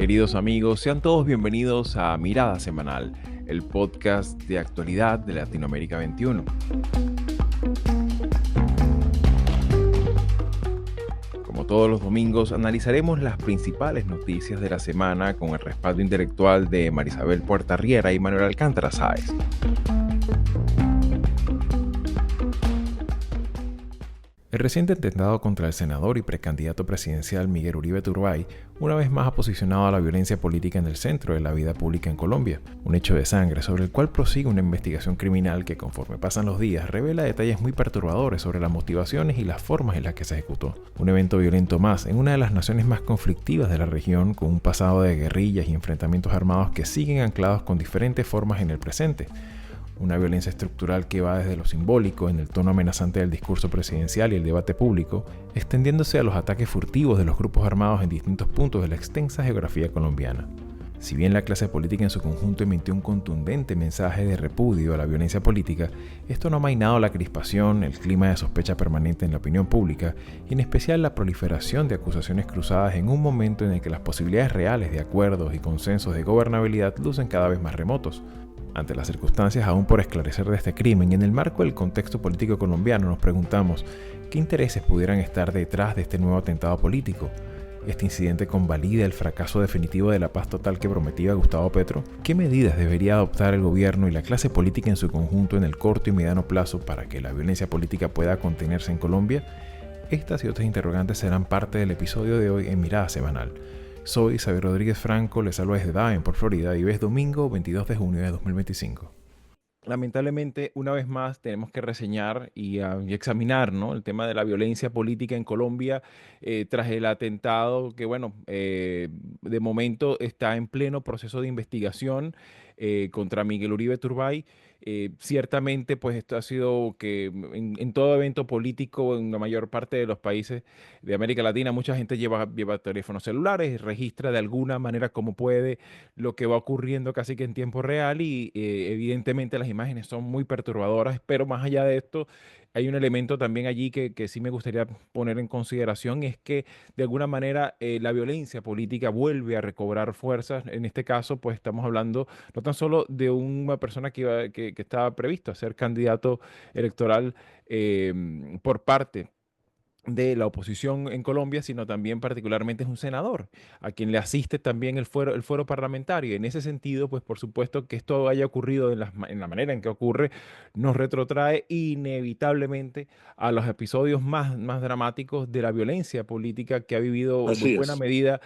Queridos amigos, sean todos bienvenidos a Mirada Semanal, el podcast de actualidad de Latinoamérica 21. Como todos los domingos, analizaremos las principales noticias de la semana con el respaldo intelectual de Marisabel Puertarriera y Manuel Alcántara Sáez. El reciente atentado contra el senador y precandidato presidencial Miguel Uribe Turbay una vez más ha posicionado a la violencia política en el centro de la vida pública en Colombia, un hecho de sangre sobre el cual prosigue una investigación criminal que conforme pasan los días revela detalles muy perturbadores sobre las motivaciones y las formas en las que se ejecutó. Un evento violento más en una de las naciones más conflictivas de la región, con un pasado de guerrillas y enfrentamientos armados que siguen anclados con diferentes formas en el presente. Una violencia estructural que va desde lo simbólico, en el tono amenazante del discurso presidencial y el debate público, extendiéndose a los ataques furtivos de los grupos armados en distintos puntos de la extensa geografía colombiana. Si bien la clase política en su conjunto emitió un contundente mensaje de repudio a la violencia política, esto no ha amainado la crispación, el clima de sospecha permanente en la opinión pública y en especial la proliferación de acusaciones cruzadas en un momento en el que las posibilidades reales de acuerdos y consensos de gobernabilidad lucen cada vez más remotos. Ante las circunstancias aún por esclarecer de este crimen y en el marco del contexto político colombiano nos preguntamos ¿qué intereses pudieran estar detrás de este nuevo atentado político? ¿Este incidente convalida el fracaso definitivo de la paz total que prometía Gustavo Petro? ¿Qué medidas debería adoptar el gobierno y la clase política en su conjunto en el corto y mediano plazo para que la violencia política pueda contenerse en Colombia? Estas y otras interrogantes serán parte del episodio de hoy en Mirada Semanal. Soy Xavier Rodríguez Franco, les hablo desde Davenport, Florida, y hoy es domingo 22 de junio de 2025. Lamentablemente, una vez más, tenemos que reseñar y examinar, ¿no?, el tema de la violencia política en Colombia tras el atentado que, de momento está en pleno proceso de investigación contra Miguel Uribe Turbay. Ciertamente, pues esto ha sido que en todo evento político, en la mayor parte de los países de América Latina, mucha gente lleva teléfonos celulares, registra de alguna manera como puede lo que va ocurriendo casi que en tiempo real y evidentemente las imágenes son muy perturbadoras, pero más allá de esto hay un elemento también allí que sí me gustaría poner en consideración, es que de alguna manera la violencia política vuelve a recobrar fuerzas. En este caso, pues estamos hablando no tan solo de una persona que estaba previsto a ser candidato electoral por parte de la oposición en Colombia, sino también particularmente es un senador, a quien le asiste también el fuero parlamentario. En ese sentido, pues por supuesto que esto haya ocurrido en la manera en que ocurre, nos retrotrae inevitablemente a los episodios más dramáticos de la violencia política que ha vivido en Así buena es. medida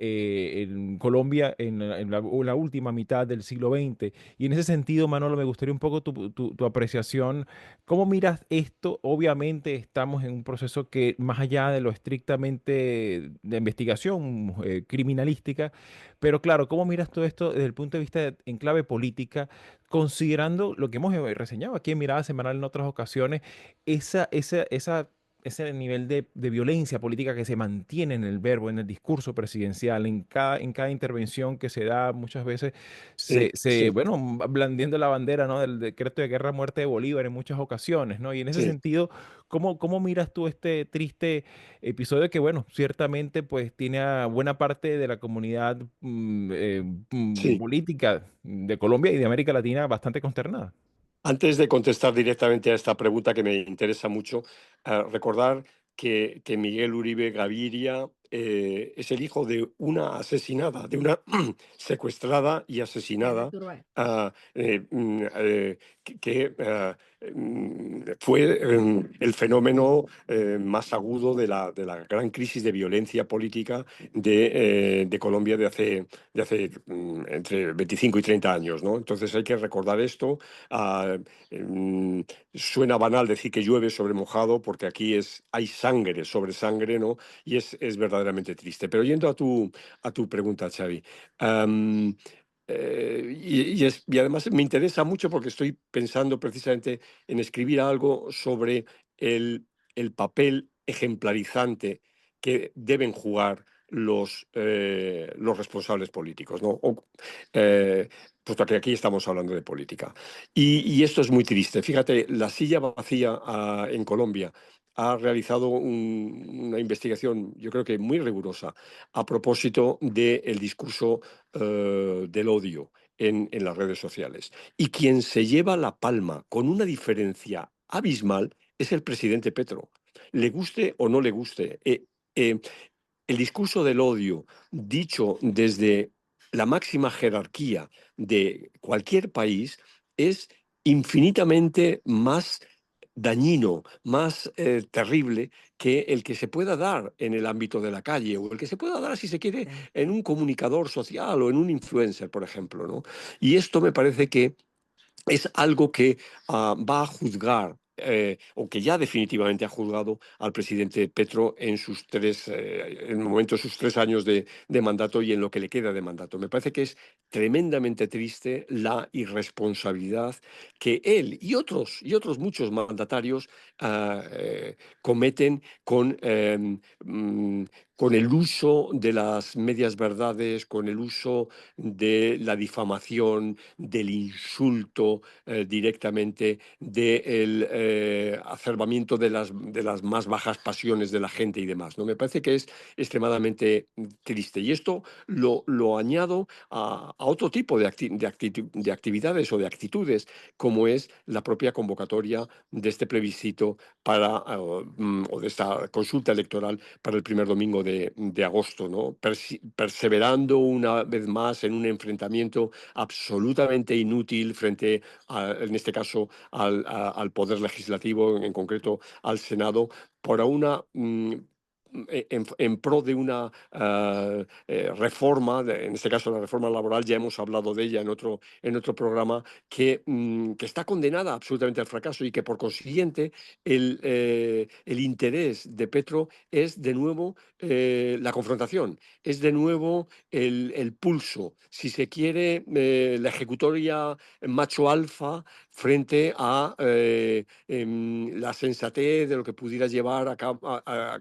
en Colombia en la última mitad del siglo XX. Y en ese sentido, Manolo, me gustaría un poco tu apreciación. ¿Cómo miras esto? Obviamente estamos en un proceso que más allá de lo estrictamente de investigación criminalística, pero claro, ¿cómo miras todo esto desde el punto de vista en clave política, considerando lo que hemos reseñado aquí en Mirada Semanal en otras ocasiones, ese nivel de violencia política que se mantiene en el verbo, en el discurso presidencial, en cada intervención que se da muchas veces, Sí, sí, blandiendo la bandera, ¿no?, del decreto de guerra a muerte de Bolívar en muchas ocasiones, ¿no? Y en ese sí, sentido, ¿cómo miras tú este triste episodio que, bueno, ciertamente pues tiene a buena parte de la comunidad sí. política de Colombia y de América Latina bastante consternada? Antes de contestar directamente a esta pregunta que me interesa mucho, recordar que Miguel Uribe Gaviria es el hijo de una asesinada, de una secuestrada y asesinada, que fue el fenómeno más agudo de la gran crisis de violencia política de Colombia de hace entre 25 y 30 años, ¿no? Entonces hay que recordar esto. ah, Mm, Suena banal decir que llueve sobre mojado, porque aquí hay sangre sobre sangre, ¿no? Y es verdaderamente triste. Pero yendo a tu pregunta, Xavi, am, y además me interesa mucho porque estoy pensando precisamente en escribir algo sobre el papel ejemplarizante que deben jugar los responsables políticos, ¿no? Eh, Puesto que aquí estamos hablando de política. Y esto es muy triste. Fíjate, la silla vacía en Colombia ha realizado una investigación, yo creo que muy rigurosa, a propósito del discurso del odio en las redes sociales. Y quien se lleva la palma con una diferencia abismal es el presidente Petro. Le guste o no le guste. Eh, el discurso del odio dicho desde la máxima jerarquía de cualquier país es infinitamente más dañino, más terrible que el que se pueda dar en el ámbito de la calle o el que se pueda dar, si se quiere, Sí. en un comunicador social o en un influencer, por ejemplo, ¿no? Y esto me parece que es algo que va a juzgar o que ya definitivamente ha juzgado al presidente Petro en en el momento de sus 3 años de mandato y en lo que le queda de mandato. Me parece que es tremendamente triste la irresponsabilidad que él y otros muchos mandatarios cometen con el uso de las medias verdades, con el uso de la difamación, del insulto directamente, del acervamiento de las más bajas pasiones de la gente y demás, ¿no? Me parece que es extremadamente triste. Y esto lo añado a otro tipo de actividades o de actitudes, como es la propia convocatoria de este plebiscito o de esta consulta electoral para el primer domingo de agosto, ¿no? Perseverando una vez más en un enfrentamiento absolutamente inútil frente, en este caso, al Poder Legislativo, en concreto al Senado, por una... en pro de una reforma, en este caso la reforma laboral, ya hemos hablado de ella en otro programa, que está condenada absolutamente al fracaso y que por consiguiente el interés de Petro es de nuevo la confrontación, es de nuevo el pulso, si se quiere, la ejecutoria macho alfa frente a la sensatez de lo que pudiera llevar a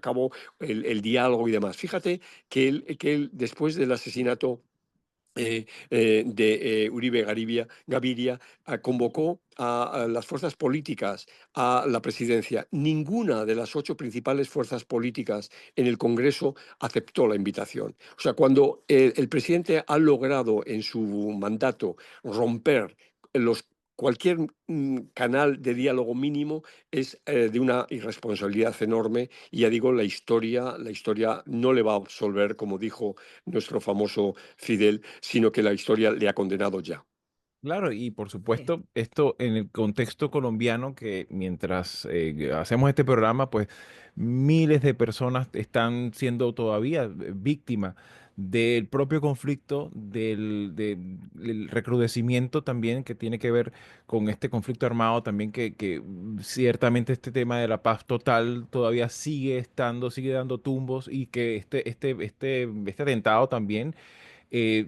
cabo el diálogo y demás. Fíjate que él después del asesinato de Uribe Gaviria, convocó a las fuerzas políticas a la presidencia. Ninguna de las 8 principales fuerzas políticas en el Congreso aceptó la invitación. O sea, cuando el presidente ha logrado en su mandato romper los cualquier canal de diálogo mínimo es de una irresponsabilidad enorme y ya digo, la historia no le va a absolver, como dijo nuestro famoso Fidel, sino que la historia le ha condenado ya. Claro, y por Sí. supuesto, esto en el contexto colombiano, que mientras hacemos este programa, pues miles de personas están siendo todavía víctimas del propio conflicto, del recrudecimiento también que tiene que ver con este conflicto armado también, que ciertamente este tema de la paz total todavía sigue estando, sigue dando tumbos y que este atentado también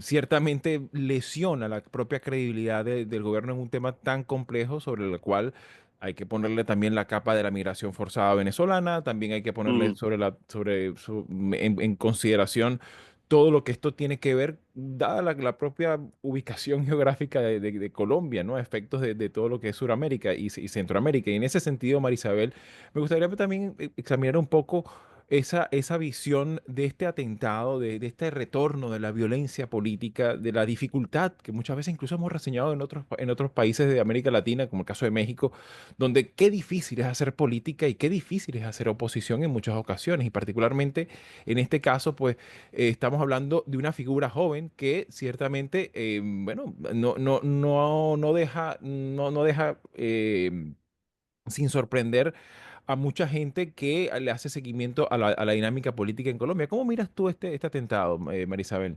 ciertamente lesiona la propia credibilidad del gobierno en un tema tan complejo sobre el cual hay que ponerle también la capa de la migración forzada venezolana, también hay que ponerle Mm, en consideración todo lo que esto tiene que ver, dada la propia ubicación geográfica de Colombia, ¿no? A efectos de todo lo que es Sudamérica y Centroamérica. Y en ese sentido, Marisabel, me gustaría también examinar un poco esa visión de este atentado, de este retorno de la violencia política, de la dificultad que muchas veces incluso hemos reseñado en otros países de América Latina, como el caso de México, donde qué difícil es hacer política y qué difícil es hacer oposición en muchas ocasiones. Y particularmente en este caso, pues estamos hablando de una figura joven que ciertamente, bueno, no deja sin sorprender a mucha gente que le hace seguimiento a a la dinámica política en Colombia. ¿Cómo miras tú este atentado, Marisabel?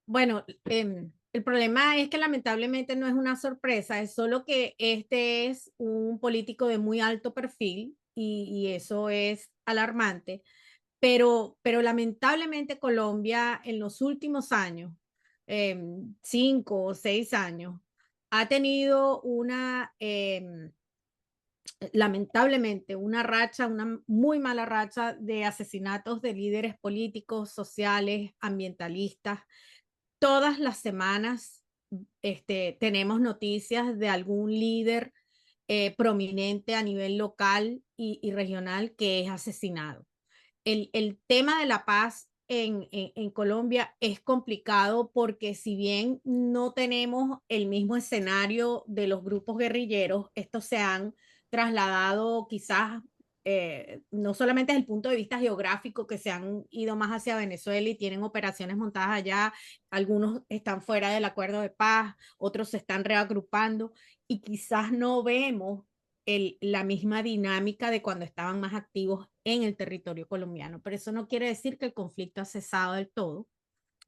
Bueno, el problema es que lamentablemente no es una sorpresa, es solo que este es un político de muy alto perfil y eso es alarmante, pero lamentablemente Colombia en los últimos años, 5 o 6 años, ha tenido lamentablemente, una racha, una muy mala racha de asesinatos de líderes políticos, sociales, ambientalistas. Todas las semanas tenemos noticias de algún líder prominente a nivel local y regional que es asesinado. El tema de la paz en Colombia es complicado porque si bien no tenemos el mismo escenario de los grupos guerrilleros, estos se han trasladado quizás no solamente desde el punto de vista geográfico, que se han ido más hacia Venezuela y tienen operaciones montadas allá, algunos están fuera del acuerdo de paz, otros se están reagrupando y quizás no vemos la misma dinámica de cuando estaban más activos en el territorio colombiano. Pero eso no quiere decir que el conflicto ha cesado del todo.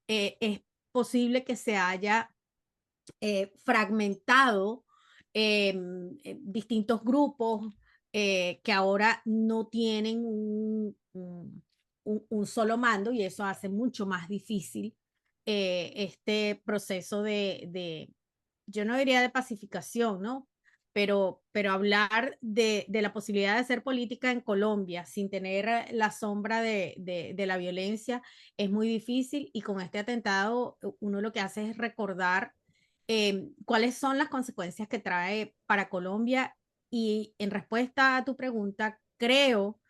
Es posible que se haya fragmentado distintos grupos que ahora no tienen un solo mando y eso hace mucho más difícil este proceso yo no diría de pacificación, ¿no? Pero hablar de la posibilidad de hacer política en Colombia sin tener la sombra de la violencia es muy difícil y con este atentado uno lo que hace es recordar cuáles son las consecuencias que trae para Colombia y en respuesta a tu pregunta, creo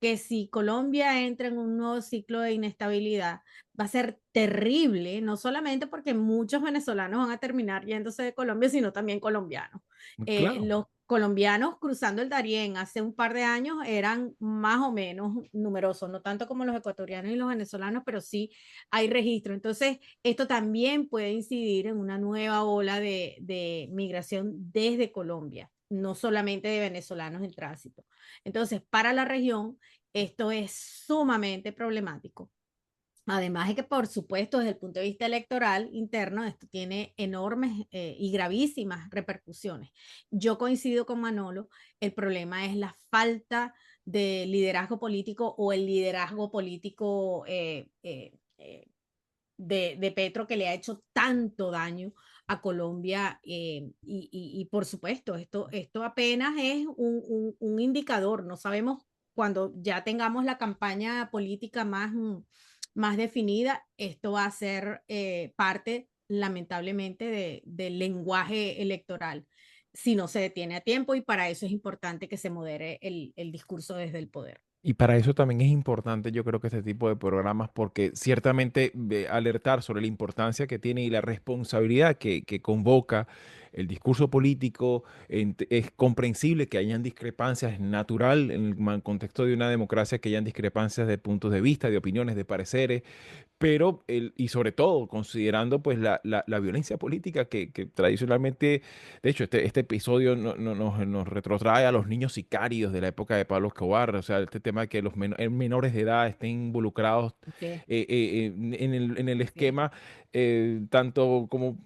que si Colombia entra en un nuevo ciclo de inestabilidad, va a ser terrible, no solamente porque muchos venezolanos van a terminar yéndose de Colombia, sino también colombianos. Claro. Los colombianos cruzando el Darién hace un par de años eran más o menos numerosos, no tanto como los ecuatorianos y los venezolanos, pero sí hay registro. Entonces, esto también puede incidir en una nueva ola de migración desde Colombia, no solamente de venezolanos en tránsito. Entonces, para la región, esto es sumamente problemático. Además de que, por supuesto, desde el punto de vista electoral interno, esto tiene enormes y gravísimas repercusiones. Yo coincido con Manolo, el problema es la falta de liderazgo político o el liderazgo político de Petro que le ha hecho tanto daño a Colombia y por supuesto, esto apenas es un indicador, no sabemos cuando ya tengamos la campaña política más definida, esto va a ser parte lamentablemente del lenguaje electoral si no se detiene a tiempo y para eso es importante que se modere el discurso desde el poder. Y para eso también es importante, yo creo que este tipo de programas, porque ciertamente alertar sobre la importancia que tiene y la responsabilidad que convoca el discurso político, es comprensible que hayan discrepancias, es natural en el contexto de una democracia que hayan discrepancias de puntos de vista, de opiniones, de pareceres, pero y sobre todo considerando pues la violencia política que tradicionalmente, de hecho este episodio nos retrotrae a los niños sicarios de la época de Pablo Escobar, o sea, este tema de que los menores de edad estén involucrados Sí, en el sí. esquema, tanto como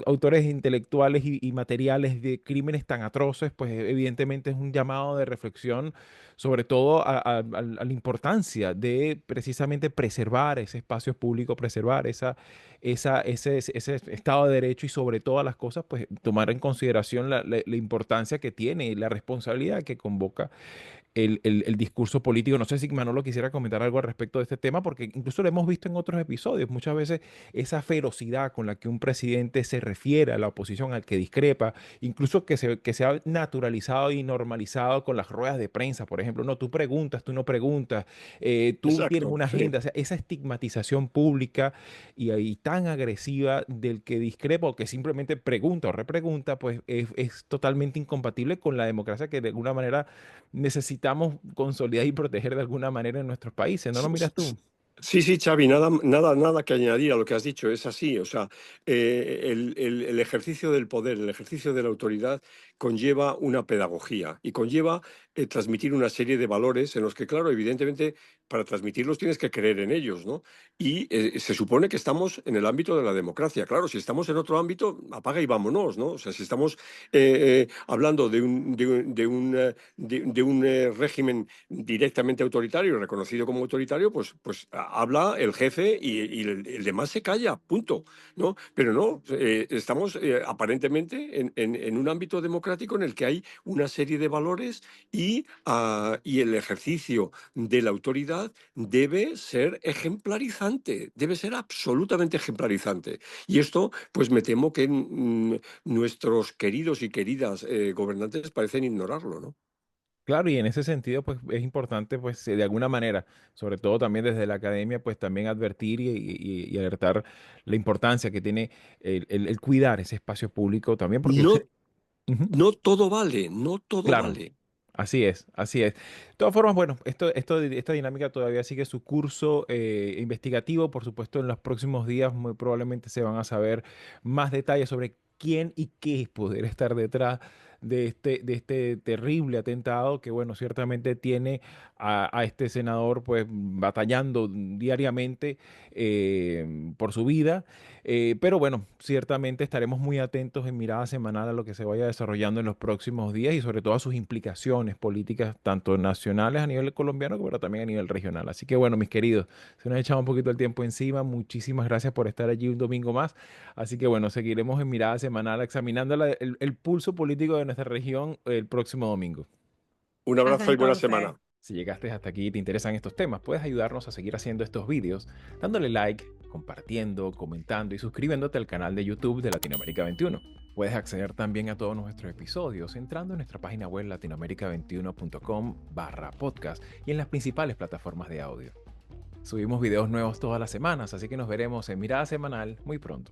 autores intelectuales y materiales de crímenes tan atroces, pues evidentemente es un llamado de reflexión sobre todo a la importancia de precisamente preservar ese espacio público, preservar ese Estado de Derecho y sobre todas las cosas, pues tomar en consideración la importancia que tiene y la responsabilidad que convoca el discurso político. No sé si Manolo quisiera comentar algo al respecto de este tema, porque incluso lo hemos visto en otros episodios. Muchas veces esa ferocidad con la que un presidente se refiere a la oposición, al que discrepa, incluso que se ha naturalizado y normalizado con las ruedas de prensa, por ejemplo. No, tú preguntas, tú no preguntas, tú tienes Exacto, una sí. agenda. O sea, esa estigmatización pública y tan agresiva del que discrepa o que simplemente pregunta o repregunta, pues es totalmente incompatible con la democracia que de alguna manera necesitamos consolidar y proteger de alguna manera en nuestros países. ¿No lo miras tú? Sí, sí, Xavi, nada que añadir a lo que has dicho, es así. O sea, el ejercicio del poder, el ejercicio de la autoridad conlleva una pedagogía y conlleva transmitir una serie de valores en los que, claro, evidentemente, para transmitirlos tienes que creer en ellos, ¿no? Y se supone que estamos en el ámbito de la democracia. Claro, si estamos en otro ámbito, apaga y vámonos, ¿no? O sea, si estamos hablando de un régimen directamente autoritario, reconocido como autoritario, pues habla el jefe y el demás se calla, punto, ¿no? Pero no, estamos aparentemente en un ámbito democrático en el que hay una serie de valores y el ejercicio de la autoridad debe ser ejemplarizante, debe ser absolutamente ejemplarizante. Y esto, pues me temo que nuestros queridos y queridas gobernantes parecen ignorarlo, ¿no? Claro, y en ese sentido, pues es importante, pues de alguna manera, sobre todo también desde la academia, pues también advertir y alertar la importancia que tiene el cuidar ese espacio público también, porque No, Ujú. no todo vale, no todo Claro, vale. así es, así es. De todas formas, bueno, esta dinámica todavía sigue su curso investigativo. Por supuesto, en los próximos días muy probablemente se van a saber más detalles sobre quién y qué poder estar detrás de este terrible atentado que, bueno, ciertamente tiene a este senador pues batallando diariamente por su vida. Pero bueno, ciertamente estaremos muy atentos en mirada semanal a lo que se vaya desarrollando en los próximos días y sobre todo a sus implicaciones políticas, tanto nacionales a nivel colombiano, pero también a nivel regional. Así que bueno, mis queridos, se nos ha echado un poquito el tiempo encima. Muchísimas gracias por estar allí un domingo más. Así que bueno, seguiremos en mirada semanal examinando el pulso político de nuestra región el próximo domingo. Un Hasta abrazo y buena entonces. semana. Si llegaste hasta aquí y te interesan estos temas, puedes ayudarnos a seguir haciendo estos vídeos dándole like, compartiendo, comentando y suscribiéndote al canal de YouTube de Latinoamérica 21. Puedes acceder también a todos nuestros episodios entrando en nuestra página web latinoamerica21.com/podcast y en las principales plataformas de audio. Subimos videos nuevos todas las semanas, así que nos veremos en Mirada Semanal muy pronto.